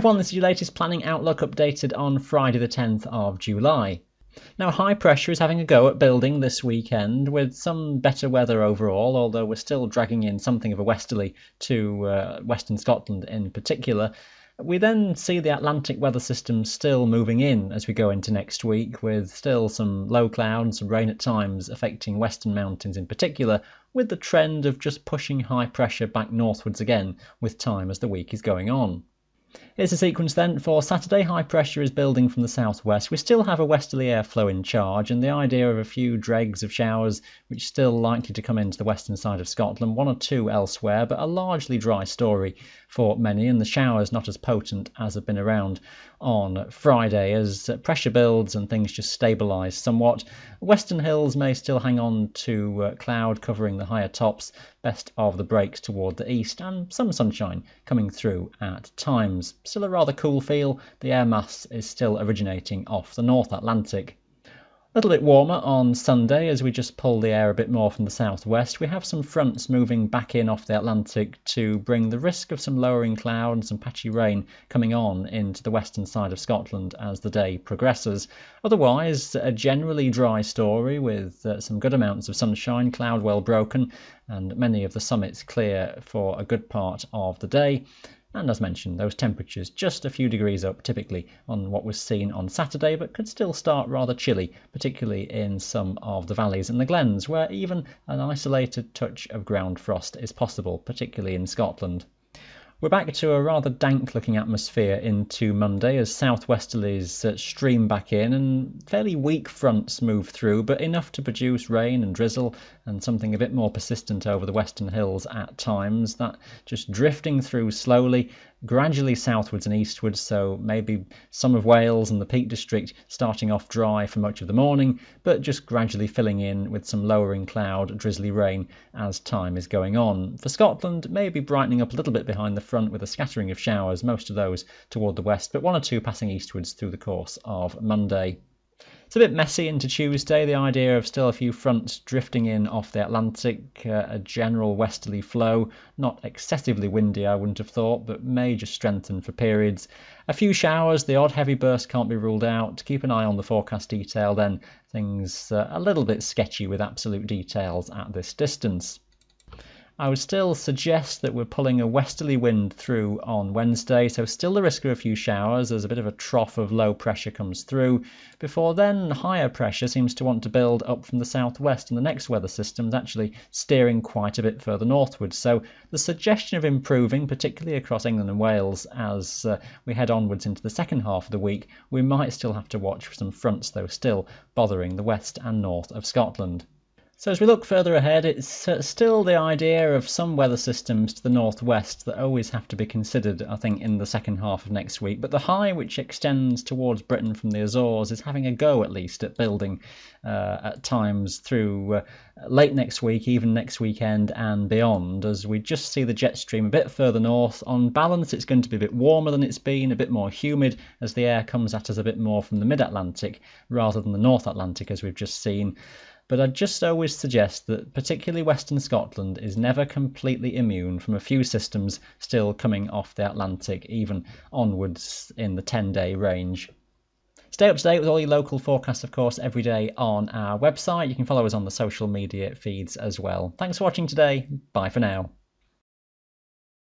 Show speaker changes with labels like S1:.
S1: everyone, this is your latest planning outlook updated on Friday the 10th of July. Now, high pressure is having a go at building this weekend with some better weather overall, although we're still dragging in something of a westerly to Western Scotland in particular. We then see the Atlantic weather system still moving in as we go into next week, with still some low clouds and rain at times affecting Western Mountains in particular, with the trend of just pushing high pressure back northwards again with time as the week is going on. Here's the sequence then. For Saturday, high pressure is building from the southwest. We still have a westerly airflow in charge, and the idea of a few dregs of showers, which are still likely to come into the western side of Scotland, one or two elsewhere, but a largely dry story for many, and the showers not as potent as have been around on Friday as pressure builds and things just stabilise somewhat. Western hills may still hang on to cloud covering the higher tops, best of the breaks toward the east, and some sunshine coming through at times. Still a rather cool feel. The air mass is still originating off the North Atlantic. A little bit warmer on Sunday as we just pull the air a bit more from the southwest. We have some fronts moving back in off the Atlantic to bring the risk of some lowering clouds and patchy rain coming on into the western side of Scotland as the day progresses. Otherwise, a generally dry story with some good amounts of sunshine, cloud well broken, and many of the summits clear for a good part of the day. And as mentioned, those temperatures just a few degrees up typically on what was seen on Saturday, but could still start rather chilly, particularly in some of the valleys and the glens, where even an isolated touch of ground frost is possible, particularly in Scotland. We're back to a rather dank-looking atmosphere into Monday as southwesterlies stream back in and fairly weak fronts move through, but enough to produce rain and drizzle and something a bit more persistent over the western hills at times, that just drifting through slowly, gradually southwards and eastwards, so maybe some of Wales and the Peak District starting off dry for much of the morning, but just gradually filling in with some lowering cloud, drizzly rain as time is going on. For Scotland, maybe brightening up a little bit behind the front with a scattering of showers, most of those toward the west, but one or two passing eastwards through the course of Monday. It's a bit messy into Tuesday, the idea of still a few fronts drifting in off the Atlantic, a general westerly flow, not excessively windy I wouldn't have thought, but may just strengthen for periods. A few showers, the odd heavy burst can't be ruled out. Keep an eye on the forecast detail then, things a little bit sketchy with absolute details at this distance. I would still suggest that we're pulling a westerly wind through on Wednesday, so still the risk of a few showers as a bit of a trough of low pressure comes through. Before then, higher pressure seems to want to build up from the southwest, and the next weather system is actually steering quite a bit further northwards. So the suggestion of improving, particularly across England and Wales, as we head onwards into the second half of the week, we might still have to watch for some fronts, though, still bothering the west and north of Scotland. So as we look further ahead, it's still the idea of some weather systems to the northwest that always have to be considered, I think, in the second half of next week. But the high which extends towards Britain from the Azores is having a go, at least, at building at times through late next week, even next weekend and beyond, as we just see the jet stream a bit further north. On balance, it's going to be a bit warmer than it's been, a bit more humid, as the air comes at us a bit more from the mid-Atlantic rather than the North Atlantic, as we've just seen. But I'd just always suggest that particularly Western Scotland is never completely immune from a few systems still coming off the Atlantic, even onwards in the 10-day range. Stay up to date with all your local forecasts, of course, every day on our website. You can follow us on the social media feeds as well. Thanks for watching today. Bye for now.